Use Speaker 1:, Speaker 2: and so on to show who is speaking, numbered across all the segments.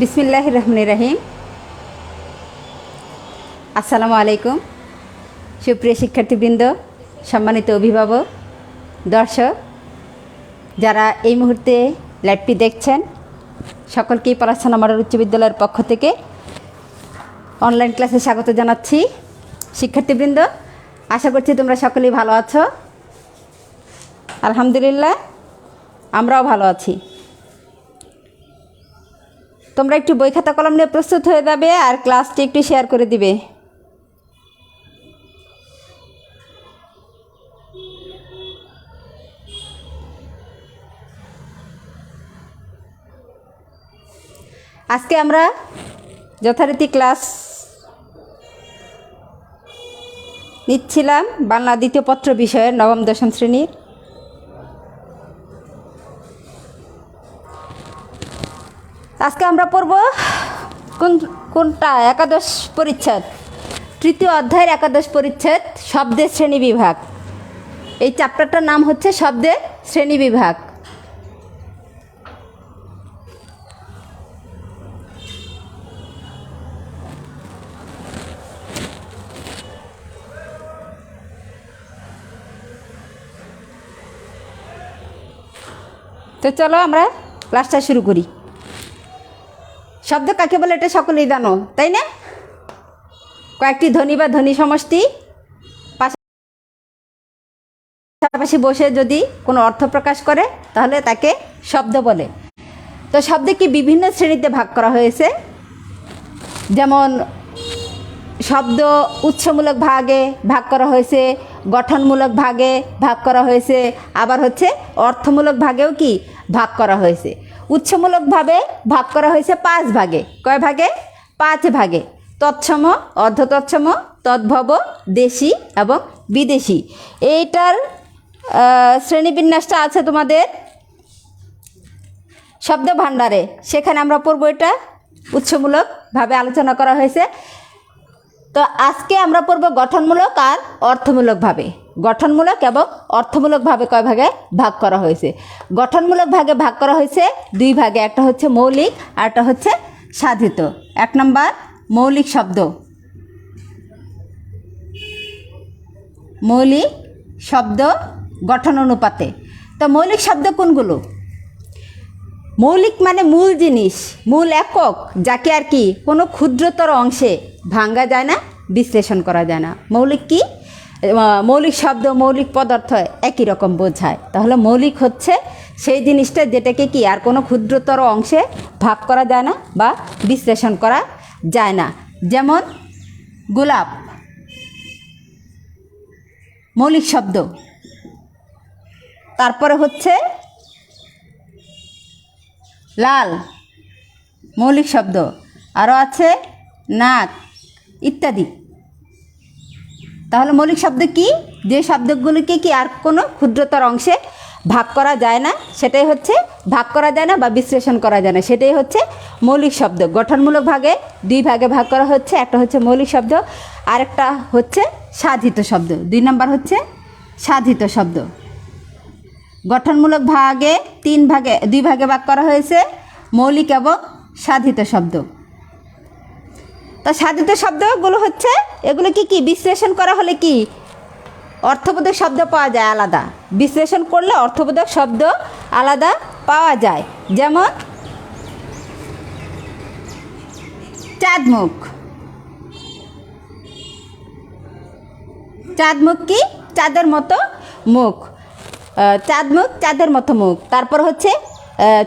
Speaker 1: বিসমিল্লাহির রহমানির রহিম। আসসালামু আলাইকুম। সুপ্রিয় শিক্ষার্থীবৃন্দ, সম্মানিত অভিভাবক, দর্শক যারা এই মুহূর্তে লাইভটি দেখছেন, সকলকেই পলাশচান মডেল উচ্চ বিদ্যালয়ের পক্ষ থেকে অনলাইন ক্লাসে স্বাগত জানাচ্ছি। শিক্ষার্থীবৃন্দ, আশা করছি তোমরা সকলেই ভালো আছো। আলহামদুলিল্লাহ, আমরাও ভালো আছি। তোমরা একটু বই খাতা কলম নিয়ে প্রস্তুত হয়ে যাবে আর ক্লাসটি একটু শেয়ার করে দিবে। আজকে আমরা যথারীতি ক্লাস নিচ্ছিলাম বাংলা দ্বিতীয় পত্র বিষয়ের নবম দশম শ্রেণীর। আজকে আমরা পড়ব কোনটা? একাদশ পরিচ্ছেদ, তৃতীয় অধ্যায়ের একাদশ পরিচ্ছেদ, শব্দের শ্রেণী বিভাগ। এই চ্যাপ্টারটার নাম হচ্ছে শব্দের শ্রেণী বিভাগ। তো চলো আমরা ক্লাসটা শুরু করি। শব্দ কাকে বলে এটা সকলেই জানো, তাই না? কয়েকটি ধ্বনি বা ধ্বনি সমষ্টি পাশাপাশি বসে যদি কোনো অর্থ প্রকাশ করে তাহলে তাকে শব্দ বলে। তো শব্দকে বিভিন্ন শ্রেণীতে ভাগ করা হয়েছে। যেমন শব্দ উৎসমূলক ভাগে ভাগ করা হয়েছে, গঠনমূলক ভাগে ভাগ করা হয়েছে, আবার হচ্ছে অর্থমূলক ভাগেও কি ভাগ করা হয়েছে। উৎসমূলকভাবে ভাগ করা হয়েছে 5 ভাগে। কয় ভাগে? 5 ভাগে। তৎসম, অর্ধতৎসম, তদ্ভব, দেশি এবং বিদেশি। এইটার শ্রেণীবিন্যাসটা আছে তোমাদের শব্দ ভাণ্ডারে, সেখানে আমরা পড়ব। এটা উৎসমূলকভাবে আলোচনা করা হয়েছে। তো আজকে আমরা পড়ব গঠনমূলক আর অর্থমূলকভাবে। গঠনমূলক এবং অর্থমূলকভাবে কয় ভাগে ভাগ করা হয়েছে? গঠনমূলক ভাগে ভাগ করা হয়েছে 2 ভাগে। একটা হচ্ছে মৌলিক আর একটা হচ্ছে সাধিত। 1 নম্বর মৌলিক শব্দ। মৌলিক শব্দ গঠন অনুপাতে। তো মৌলিক শব্দ কোনগুলো? মৌলিক মানে মূল জিনিস, মূল একক, যাকে আর কি কোনো ক্ষুদ্রতর অংশে ভাঙ্গা যায় না, বিশ্লেষণ করা যায় না। মৌলিক কি? মৌলিক শব্দ, মৌলিক পদার্থ একই রকম বোঝায়। তাহলে মৌলিক হচ্ছে সেই জিনিসটা যেটাকে কি আর কোনো ক্ষুদ্রতর অংশে ভাগ করা যায় না বা বিশ্লেষণ করা যায় না। যেমন গোলাপ মৌলিক শব্দ। তারপরে হচ্ছে লাল মৌলিক শব্দ, আরও আছে নাক ইত্যাদি। তাহলে মৌলিক শব্দ কি? যে শব্দগুলিকে কি আর কোনো ক্ষুদ্রতর অংশে ভাগ করা যায় না, সেটাই হচ্ছে ভাগ করা যায় না বা বিশ্লেষণ করা যায় না, সেটাই হচ্ছে মৌলিক শব্দ। গঠনমূলক ভাগে 2 ভাগে ভাগ করা হচ্ছে। একটা হচ্ছে মৌলিক শব্দ, আরেকটা হচ্ছে সাধিত শব্দ। 2 নম্বর হচ্ছে সাধিত শব্দ। গঠনমূলক ভাগে 2 ভাগে ভাগ করা হয়েছে, মৌলিক এবং সাধিত শব্দ। তা সাধিত শব্দগুলো হচ্ছে এগুলো কি বিশ্লেষণ করা হলে কি অর্থবোধক শব্দ পাওয়া যায় আলাদা। বিশ্লেষণ করলে অর্থবোধক শব্দ আলাদা পাওয়া যায়। যেমন চাঁদমুখ। চাঁদমুখ কি? চাঁদের মতো মুখ। চাঁদমুখ চাঁদের মতো মুখ। তারপর হচ্ছে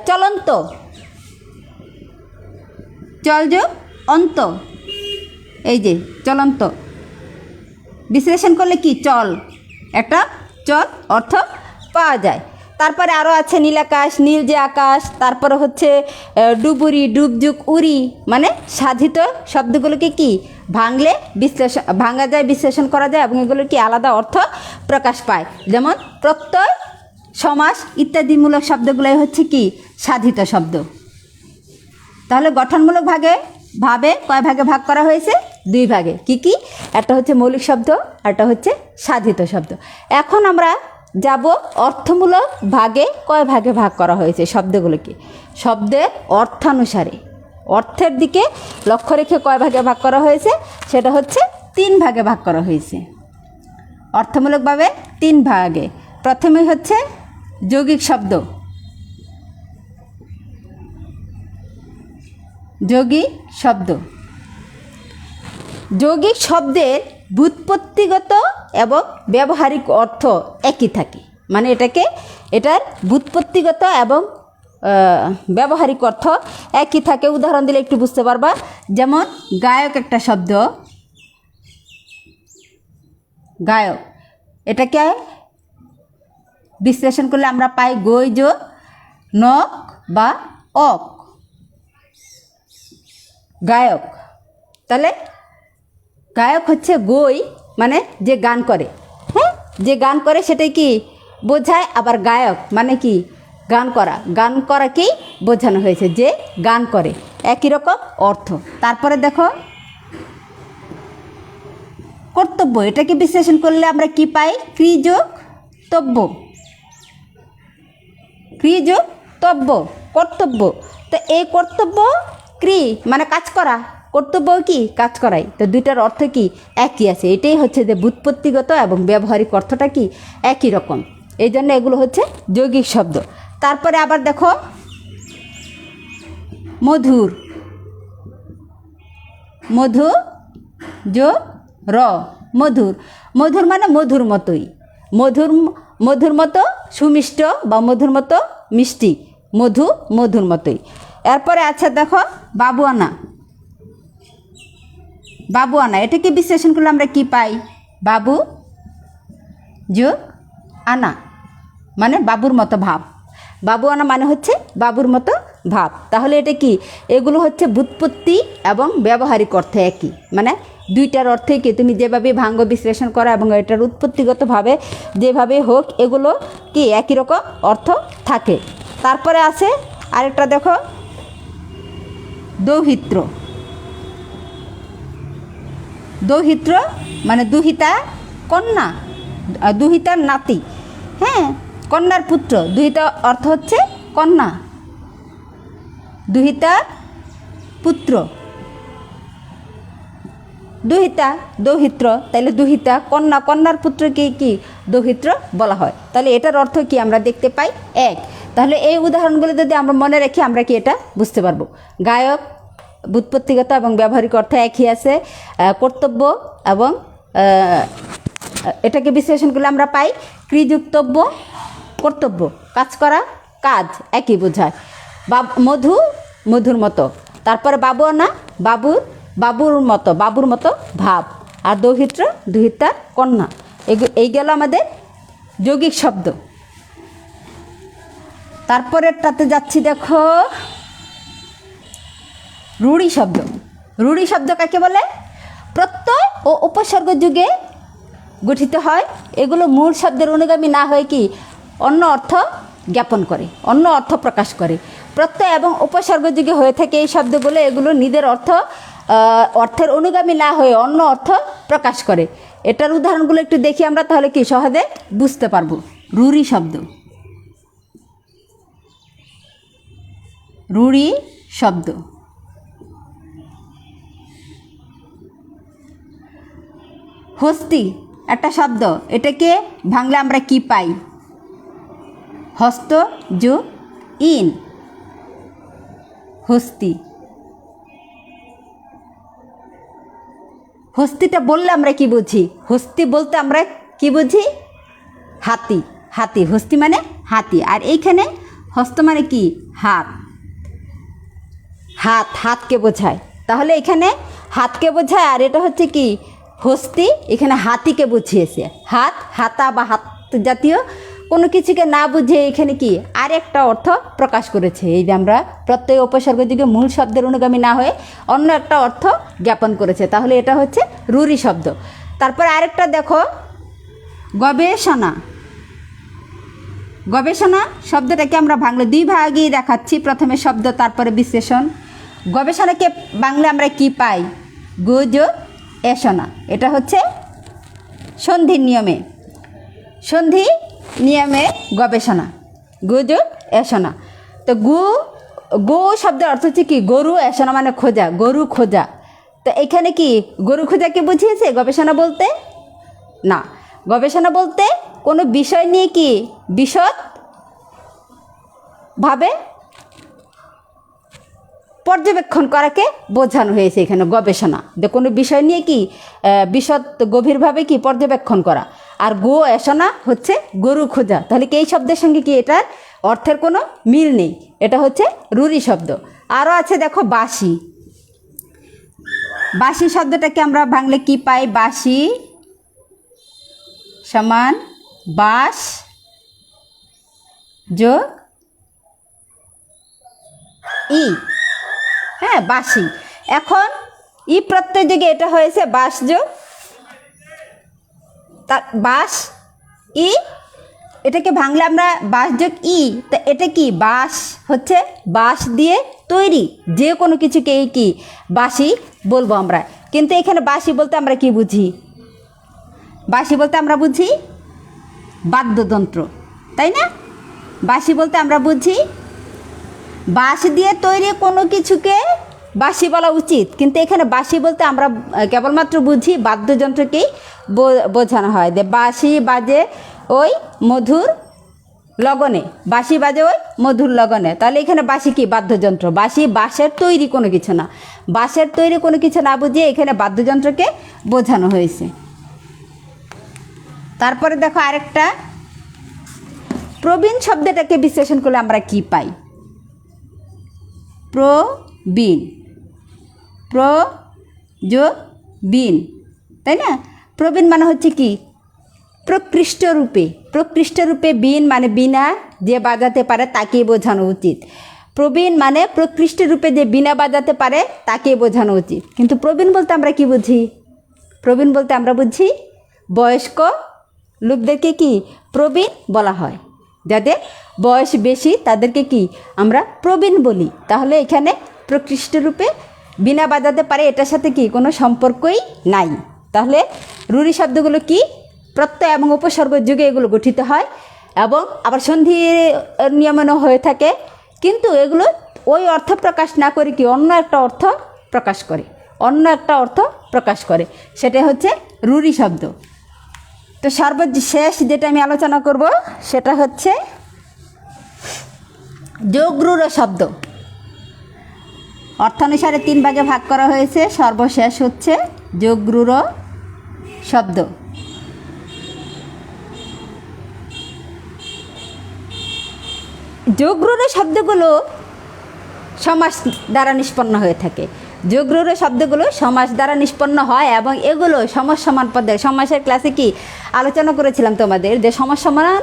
Speaker 1: চলন্ত, চলযোগ অন্ত, এই যে চলন্ত। বিশ্লেষণ করলে কি চল, একটা চল অর্থ পাওয়া যায়। তারপরে আরও আছে নীলাকাশ, নীল যে আকাশ। তারপরে হচ্ছে ডুবুরি, ডুবযুগ, উড়ি। মানে সাধিত শব্দগুলোকে কি ভাঙলে ভাঙা যায়, বিশ্লেষণ করা যায় এবং এগুলো কি আলাদা অর্থ প্রকাশ পায়। যেমন প্রত্যয়, সমাস ইত্যাদিমূলক শব্দগুলোই হচ্ছে কি সাধিত শব্দ। তাহলে গঠনমূলক ভাবে কয় ভাগে ভাগ করা হয়েছে? 2 ভাগে। কি? একটা হচ্ছে মৌলিক শব্দ, একটা হচ্ছে সাধিত শব্দ। এখন আমরা যাব অর্থমূলক ভাগে কয় ভাগে ভাগ করা হয়েছে শব্দগুলোকে। শব্দের অর্থানুসারে অর্থের দিকে লক্ষ্য রেখে কয় ভাগে ভাগ করা হয়েছে? সেটা হচ্ছে 3 ভাগে ভাগ করা হয়েছে, অর্থমূলকভাবে 3 ভাগে। প্রথমে হচ্ছে যৌগিক শব্দ। যৌগিক শব্দ, যৌগিক শব্দের ব্যুৎপত্তিগত এবং ব্যবহারিক অর্থ একই থাকে, মানে এটার ব্যুৎপত্তিগত এবং ব্যবহারিক অর্থ একই থাকে। উদাহরণ দিলে একটু বুঝতে পারবা। যেমন গায়ক একটা শব্দ, গায়ক, এটাকে বিশ্লেষণ করলে আমরা পাই গই যোগ নক বা অক, গায়ক। তাহলে গায়ক হচ্ছে গই, মানে যে গান করে, হ্যাঁ, যে গান করে সেটাই কি বোঝায়। আবার গায়ক মানে কি গান করা, গান করাকেই বোঝানো হয়েছে, যে গান করে, একই রকম অর্থ। তারপরে দেখো কর্তব্য, এটাকে বিশ্লেষণ করলে আমরা কি পাই? ক্রি যোগ তব্য, ক্রি যোগ তব্য, কর্তব্য। তো এই কর্তব্য ক্রি মানে কাজ করা, কর্তব্য কি কাজ করাই, তো দুইটার অর্থ কি একই আছে। এটাই হচ্ছে যে ব্যুৎপত্তিগত এবং ব্যবহারিক অর্থটা কি একই রকম, এই জন্য এগুলো হচ্ছে যৌগিক শব্দ। তারপরে আবার দেখো মধুর, মধু যোগ র, মধুর, মধুর মানে মধুর মতোই, মধুর, মধুর মতো সুমিষ্ট বা মধুর মতো মিষ্টি, মধু মধুর মতোই। এরপরে আছে দেখো বাবুয়ানা, বাবুয়ানা, এটাকে বিশ্লেষণ করলে আমরা কি পাই? বাবু যোগ আনা মানে বাবুর মতো ভাব, বাবুয়ানা মানে হচ্ছে বাবুর মতো ভাব। তাহলে এটা কি? এগুলো হচ্ছে ব্যুৎপত্তি এবং ব্যবহারিক অর্থ একই, মানে দুইটার অর্থই কি তুমি যেভাবে ভাঙ্গ বিশ্লেষণ করা এবং এটার উৎপত্তিগতভাবে যেভাবে হোক, এগুলো কি একই রকম অর্থ থাকে। তারপরে আছে আরেকটা দেখো দৌহিত্র, দৌহিত্র মানে দুহিতা কন্যা, দুহিতার নাতি, হ্যাঁ, কন্যার পুত্র। দুহিতা অর্থ হচ্ছে কন্যা, দুহিতার পুত্র, দুহিতা দৌহিত্র। তাহলে দুহিতা কন্যা, কন্যার পুত্রকে কি দৌহিত্র বলা হয়। তাহলে এটার অর্থ কি আমরা দেখতে পাই এক। তাহলে এই উদাহরণগুলো যদি আমরা মনে রাখি, আমরা কি এটা বুঝতে পারবো। গায়ক ব্যুৎপত্তিগত এবং ব্যবহারিক অর্থ একই আছে, কর্তব্য এবং এটাকে বিশ্লেষণ করলে আমরা পাই ক্রিযুক্তব্য, কর্তব্য, কাজ করা, কাজ একই বোঝায়। মধু মধুর মতো, তারপরে বাবুয়ানা বাবুর, বাবুর মতো, বাবুর মতো ভাব, আর দৌহিত্র দুহিতার কন্যা। এই গেল আমাদের যৌগিক শব্দ। তারপরেরটাতে যাচ্ছি, দেখো রূঢ়ি শব্দ। রূঢ়ি শব্দ কাকে বলে? প্রত্যয় ও উপসর্গ যুগে গঠিত হয়। এগুলো মূল শব্দের অনুগামী না হয়ে কি অন্য অর্থ জ্ঞাপন করে, অন্য অর্থ প্রকাশ করে। প্রত্যয় এবং উপসর্গ যুগে হয়ে থাকে এই শব্দগুলো, এগুলো নিজের অর্থের অনুগামী না হয়ে অন্য অর্থ প্রকাশ করে। এটার উদাহরণগুলো একটু দেখি আমরা, তাহলে কি সহজে বুঝতে পারবো। রূঢ়ি শব্দ, রূঢ়ি শব্দ, হস্তি একটা শব্দ, এটাকে ভাঙলে আমরা কি পাই? হস্ত যোগ ইন, হস্তি। হস্তিটা বললে আমরা কি বুঝি? হস্তি বলতে আমরা কি বুঝি? হাতি, হাতি, হস্তি মানে হাতি। আর এইখানে হস্ত মানে কি? হাত, হাত, হাতকে বোঝায়। তাহলে এখানে হাতকে বোঝায়, আর এটা হচ্ছে কি হস্তি, এখানে হাতিকে বুঝিয়েছে। হাত, হাতা বা হাত জাতীয় কোনো কিছুকে না বুঝে এখানে কি আরেকটা অর্থ প্রকাশ করেছে। এই যে আমরা প্রত্যয় উপসর্গ যুগে মূল শব্দের অনুগামী না হয়ে অন্য একটা অর্থ জ্ঞাপন করেছে, তাহলে এটা হচ্ছে রূঢ়ি শব্দ। তারপরে আরেকটা দেখো গবেষণা। গবেষণা শব্দটাকে আমরা বাংলা দুই ভাগেই দেখাচ্ছি, প্রথমে শব্দ তারপরে বিশ্লেষণ। গবেষণাকে বাংলা আমরা কি পাই? গুজ এষণা, এটা হচ্ছে সন্ধির নিয়মে, সন্ধি নিয়মে গবেষণা, গুজ এষণা। তো গো শব্দের অর্থ হচ্ছে কি গরু, এসনা মানে খোঁজা, গরু খোঁজা। তো এখানে কি গরু খোঁজাকে বুঝিয়েছে গবেষণা বলতে? না, গবেষণা বলতে কোনো বিষয় নিয়ে কি বিশদভাবে পর্যবেক্ষণ করাকে বোঝানো হয়েছে এখানে গবেষণা। যে কোনো বিষয় নিয়ে কি বিশদ গভীরভাবে কি পর্যবেক্ষণ করা। আর গো এসনা হচ্ছে গরু খোঁজা, তাহলে কি এই শব্দের সঙ্গে কি এটার অর্থের কোনো মিল নেই, এটা হচ্ছে রুড়ি শব্দ। আরও আছে দেখো বাঁশি। বাঁশি শব্দটাকে আমরা বাংলা কি পাই? বাঁশি সমান বাঁশ যোগ ই, হ্যাঁ বাঁশি। এখন ই প্রত্যয় যুগে এটা হয়েছে বাঁশ যোগ বাঁশ ই, এটাকে ভাঙলে আমরা বাঁশ যোগ ই। তা এটা কি বাঁশ হচ্ছে বাঁশ দিয়ে তৈরি যে কোনো কিছুকে এই কি বাঁশি বলবো আমরা। কিন্তু এখানে বাঁশি বলতে আমরা কি বুঝি? বাঁশি বলতে আমরা বুঝি বাদ্যযন্ত্র, তাই না? বাঁশি বলতে আমরা বুঝি বাঁশ দিয়ে তৈরি কোনো কিছুকে বাঁশি বলা উচিত, কিন্তু এখানে বাঁশি বলতে আমরা কেবলমাত্র বুঝি বাদ্যযন্ত্রকেই বোঝানো হয়। যে বাঁশি বাজে ওই মধুর লগনে, বাঁশি বাজে ওই মধুর লগনে। তাহলে এখানে বাঁশি কি বাদ্যযন্ত্র, বাঁশি বাঁশের তৈরি কোনো কিছু না, বাঁশের তৈরি কোনো কিছু না বুঝিয়ে এখানে বাদ্যযন্ত্রকে বোঝানো হয়েছে। তারপরে দেখো আরেকটা, প্রবীণ শব্দটাকে বিশ্লেষণ করলে আমরা কি পাই? প্রবীণ, প্রবীণ, তাই না? প্রবীণ মানে হচ্ছে কি প্রকৃষ্ট রূপে, প্রকৃষ্ট রূপে বীণ মানে বীণা যে বাজাতে পারে তাকেই বোঝানো উচিত। প্রবীণ মানে প্রকৃষ্ট রূপে যে বীণা বাজাতে পারে তাকে বোঝানো উচিত। কিন্তু প্রবীণ বলতে আমরা কি বুঝি? প্রবীণ বলতে আমরা বুঝি বয়স্ক লোকদেরকে কি প্রবীণ বলা হয়, যাদের বয়স বেশি তাদেরকে কি আমরা প্রবীণ বলি। তাহলে এখানে প্রকৃষ্ট রূপে বীণা বাজাতে পারে এটার সাথে কি কোনো সম্পর্কই নাই। তাহলে রুড়ি শব্দগুলো কি প্রত্যয় এবং উপসর্গ যুগে এগুলো গঠিত হয় এবং আবার সন্ধি নিয়মনও হয়ে থাকে, কিন্তু এগুলো ওই অর্থ প্রকাশ না করে কি অন্য একটা অর্থ প্রকাশ করে, অন্য একটা অর্থ প্রকাশ করে, সেটা হচ্ছে রুড়ি শব্দ। তো সর্বশেষ যেটা আমি আলোচনা করব সেটা হচ্ছে যোগরূঢ় শব্দ। অর্থানুসারে 3 ভাগে ভাগ করা হয়েছে, সর্বশেষ হচ্ছে যোগরূঢ় শব্দ। যোগরূঢ় শব্দগুলো সমাস দ্বারা নিষ্পন্ন হয়ে থাকে, যোগরূঢ় শব্দগুলো সমাস দ্বারা নিষ্পন্ন হয় এবং এগুলো সমাস সমান পদে, সমাসের ক্লাসে কি আলোচনা করেছিলাম তোমাদের যে সমাস সমান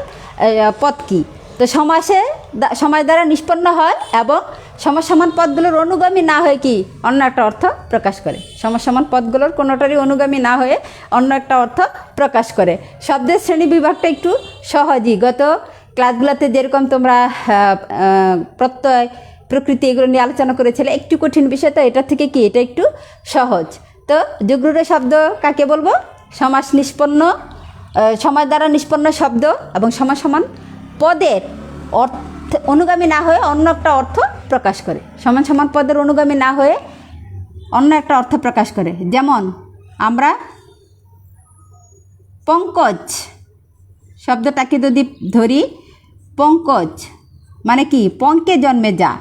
Speaker 1: পদ কি। তো সমাস দ্বারা নিষ্পন্ন হয় এবং সমাস সমান পদগুলোর অনুগামী না হয়ে কি অন্য একটা অর্থ প্রকাশ করে, সমাস সমান পদগুলোর কোনোটারই অনুগামী না হয়ে অন্য একটা অর্থ প্রকাশ করে। শব্দের শ্রেণী বিভাগটা একটু সহজই, গত ক্লাসগুলোতে যেরকম তোমরা প্রত্যয় প্রকৃতি এগুলো নিয়ে আলোচনা করেছিলে, একটু কঠিন বিষয়, তো এটা থেকে কি এটা একটু সহজ। তো যোগরূঢ় শব্দ কাকে বলবো? সমাস নিষ্পন্ন, সমাস দ্বারা নিষ্পন্ন শব্দ এবং সমাস সমান পদের অর্থ অনুগামী না হয়ে অন্য একটা অর্থ প্রকাশ করে, সমান সমান পদের অনুগামী না হয়ে অন্য একটা অর্থ প্রকাশ করে। যেমন আমরা পঙ্কজ শব্দটাকে যদি ধরি, পঙ্কজ মানে কি পঙ্কে জন্মে যা,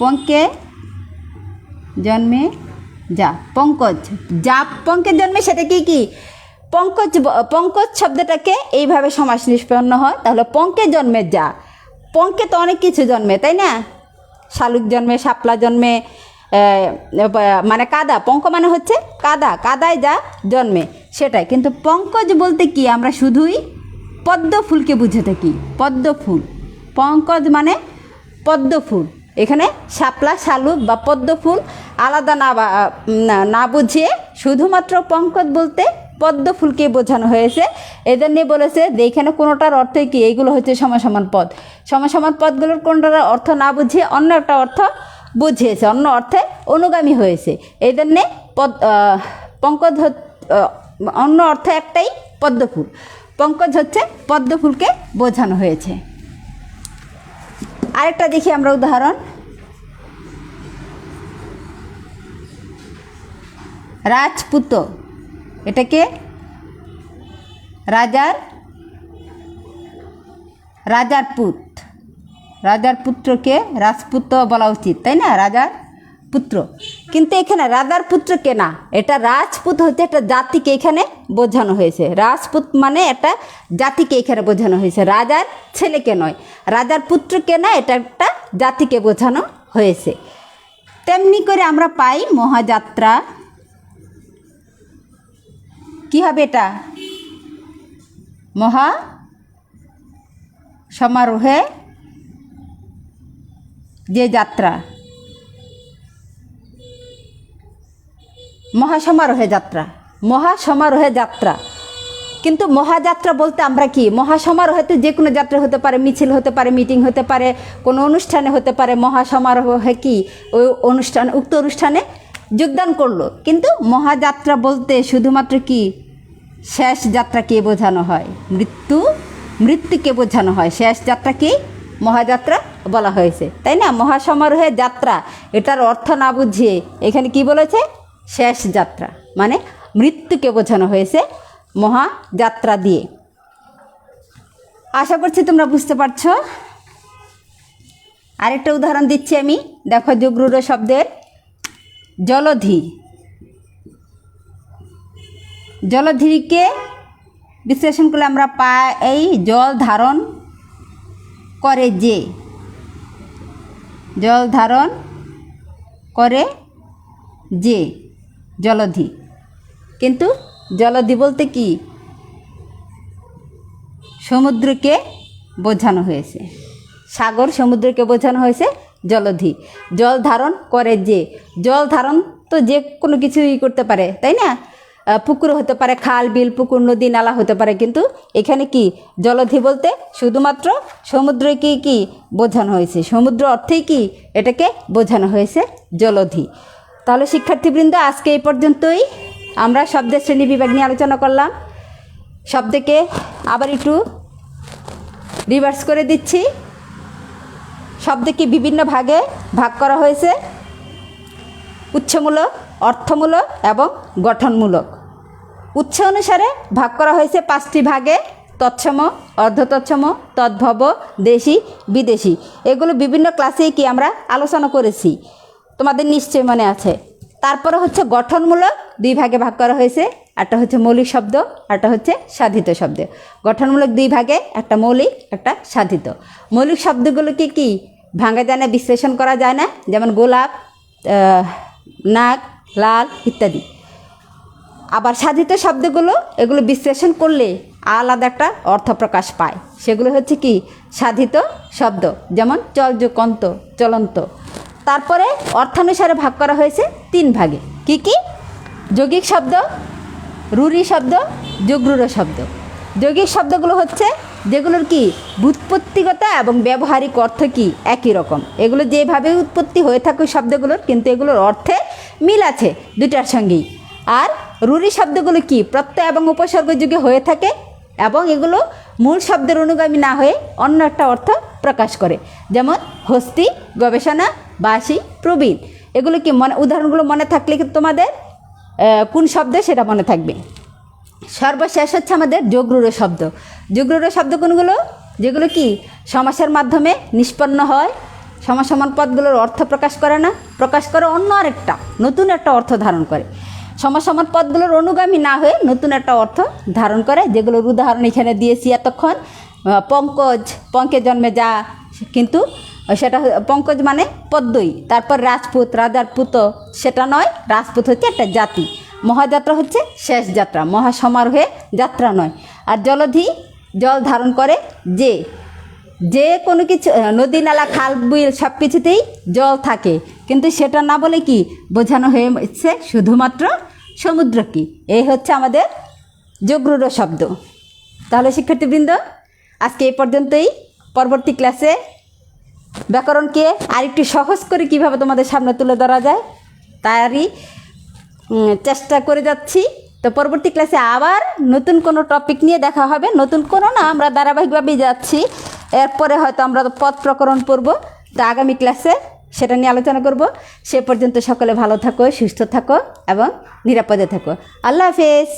Speaker 1: পঙ্কে জন্মে যা, পঙ্কজ যা পঙ্কে জন্মে সেটাকে কি পঙ্কজ, পঙ্কজ শব্দটাকে এইভাবে সমাস নিষ্পন্ন হয়। তাহলে পঙ্কে জন্মে যা, পঙ্কে তো অনেক কিছু জন্মে, তাই না? শালুক জন্মে, শাপলা জন্মে, মানে কাদা, পঙ্ক মানে হচ্ছে কাদা, কাদায় যা জন্মে সেটাই। কিন্তু পঙ্কজ বলতে কি আমরা শুধুই পদ্ম ফুলকে বুঝে থাকি, পদ্ম ফুল। পঙ্কজ মানে পদ্ম ফুল, এখানে শাপলা শালুক বা পদ্ম ফুল আলাদা না বুঝিয়ে শুধুমাত্র পঙ্কজ বলতে পদ্ম ফুলকে বোঝানো হয়েছে। এদের নিয়ে বলেছে যে এখানে কোনোটার অর্থে কি এইগুলো হচ্ছে সমসমান পদ, সমসমান পদগুলোর কোনোটার অর্থ না বুঝিয়ে অন্য একটা অর্থ বুঝিয়েছে, অন্য অর্থে অনুগামী হয়েছে। এদের নিয়ে পঙ্কজ অন্য অর্থ একটাই পদ্মফুল, পঙ্কজ হচ্ছে পদ্মফুলকে বোঝানো হয়েছে। আরেকটা দেখি আমরা উদাহরণ। রাজপুত, এটাকে রাজার পুত্রকে রাজপুত বলা উচিত, তাই না? রাজার পুত্র, কিন্তু এখানে রাজার পুত্রকে না, এটা রাজপুত হচ্ছে একটা জাতিকে এখানে বোঝানো হয়েছে। রাজপুত মানে একটা জাতিকে এখানে বোঝানো হয়েছে, রাজার ছেলেকে নয়, রাজার পুত্রকে না, এটা একটা জাতিকে বোঝানো হয়েছে। তেমনি করে আমরা পাই মহাযাত্রা। কি হবে এটা? মহা সমারোহে যে যাত্রা, মহাসমারোহে যাত্রা। কিন্তু মহাযাত্রা বলতে আমরা কি, মহাসমারোহেতে যে কোনো যাত্রা হতে পারে, মিছিল হতে পারে, মিটিং হতে পারে, কোনো অনুষ্ঠানে হতে পারে। মহাসমারোহে কি ওই উক্ত অনুষ্ঠানে যোগদান করলো। কিন্তু মহাযাত্রা বলতে শুধুমাত্র কি শেষ যাত্রাকে বোঝানো হয়, মৃত্যুকে বোঝানো হয়। শেষ যাত্রাকে মহাযাত্রা বলা হয়েছে, তাই না? মহাসমারোহে যাত্রা, এটার অর্থ না বুঝিয়ে এখানে কি বলেছে? শেষ যাত্রা, মানে মৃত্যুকে বোঝানো হয়েছে মহাযাত্রা দিয়ে। আশা করছি তোমরা বুঝতে পারছো। আরেকটা উদাহরণ দিচ্ছি আমি, দেখো যুগ্রুর শব্দের জলধি। জলধিকে বিশ্লেষণ করলে আমরা পাই এই জল ধারণ করে যে, জলধি। কিন্তু জলধি বলতে কি সমুদ্রকে বোঝানো হয়েছে, সাগর সমুদ্রকে বোঝানো হয়েছে জলধি। জল ধারণ করে যে, জল ধারণ তো যে কোনো কিছুই করতে পারে, তাই না? পুকুর হতে পারে, খাল বিল, পুকুর, নদী, নালা হতে পারে। কিন্তু এখানে কি জলধি বলতে শুধুমাত্র সমুদ্রকে কি বোঝানো হয়েছে, সমুদ্র অর্থেই কি এটাকে বোঝানো হয়েছে জলধি। তাহলে শিক্ষার্থীবৃন্দ, আজকে এই পর্যন্তই আমরা শব্দের শ্রেণী বিভাগ নিয়ে আলোচনা করলাম। শব্দকে আবার একটু রিভার্স করে দিচ্ছি। শব্দকে বিভিন্ন ভাগে ভাগ করা হয়েছে, উৎসমূলক, অর্থমূলক এবং গঠনমূলক। উৎস অনুসারে ভাগ করা হয়েছে 5টি ভাগে: তৎসম, অর্ধতৎসম, তদ্ভব, দেশি, বিদেশি। এগুলো বিভিন্ন ক্লাসেই কি আমরা আলোচনা করেছি, তোমাদের নিশ্চয় মনে আছে। তারপরে হচ্ছে গঠনমূলক, 2 ভাগে ভাগ করা হয়েছে। একটা হচ্ছে মৌলিক শব্দ, একটা হচ্ছে সাধিত শব্দ। গঠনমূলক 2 ভাগে, একটা মৌলিক, একটা সাধিত। মৌলিক শব্দগুলোকে কি ভাঙা যায় না, বিশ্লেষণ করা যায় না, যেমন গোলাপ, নাক, লাল ইত্যাদি। আবার সাধিত শব্দগুলো, এগুলো বিশ্লেষণ করলে আলাদা একটা অর্থ প্রকাশ পায়, সেগুলো হচ্ছে কি সাধিত শব্দ, যেমন চলযোগন্ত, চলন্ত। তারপরে অর্থানুসারে ভাগ করা হয়েছে 3 ভাগে। কি কি? যৌগিক শব্দ, রুঢ়ি শব্দ, যুগ্রুর শব্দ। যৌগিক শব্দগুলো হচ্ছে যেগুলোর কি ব্যুৎপত্তিগত এবং ব্যবহারিক অর্থ কি একই রকম, এগুলো যেভাবে উৎপত্তি হয়ে থাকে শব্দগুলোর, কিন্তু এগুলোর অর্থে মিল আছে দুটার সঙ্গেই। আর রুঢ়ি শব্দগুলো কি প্রত্যয় এবং উপসর্গ যুগে হয়ে থাকে এবং এগুলো মূল শব্দের অনুগামী না হয়ে অন্য একটা অর্থ প্রকাশ করে, যেমন হস্তি, গবেষণা, বাসি, প্রবীণ। এগুলো কি উদাহরণগুলো মনে থাকলে তোমাদের কোন শব্দ সেটা মনে থাকবে। সর্বশেষ হচ্ছে আমাদের যুগ্রুর শব্দ। যুগ্রুর শব্দ কোনগুলো? যেগুলো কি সমাসের মাধ্যমে নিষ্পন্ন হয়, সমাসমান পদগুলোর অর্থ প্রকাশ করে না, প্রকাশ করে অন্য আরেকটা নতুন একটা অর্থ ধারণ করে। সমাসমান পদগুলোর অনুগামী না হয়ে নতুন একটা অর্থ ধারণ করে, যেগুলোর উদাহরণ এখানে দিয়েছি এতক্ষণ। পঙ্কজ, পঙ্কে জন্মে যা, কিন্তু সেটা পঙ্কজ মানে পদ্মই। তারপর রাজপুত, রাজার পুত, সেটা নয়, রাজপুত হচ্ছে একটা জাতি। মহাযাত্রা হচ্ছে শেষ যাত্রা, মহাসমারোহে যাত্রা নয়। আর জলধি, জল ধারণ করে যে কোনো কিছু, নদী, নালা, খাল, বিল সব কিছুতেই জল থাকে, কিন্তু সেটা না বলে কি বোঝানো হয়েছে শুধুমাত্র সমুদ্র। কি এই হচ্ছে আমাদের যুগ্রুর শব্দ। তাহলে শিক্ষার্থীবৃন্দ, আজকে এই পর্যন্তই। পরবর্তী ক্লাসে ব্যাকরণকে আরেকটু সহজ করে কীভাবে তোমাদের সামনে তুলে ধরা যায় তারই চেষ্টা করে যাচ্ছি। তো পরবর্তী ক্লাসে আবার নতুন কোনো টপিক নিয়ে দেখা হবে। নতুন কোনো না, আমরা ধারাবাহিকভাবেই যাচ্ছি। এরপরে হয়তো আমরা পদ প্রকরণ পড়ব। তো আগামী ক্লাসে সেটা নিয়ে আলোচনা করব। সে পর্যন্ত সকলে ভালো থাকো, সুস্থ থাকো এবং নিরাপদে থাকো। আল্লাহ হাফেজ।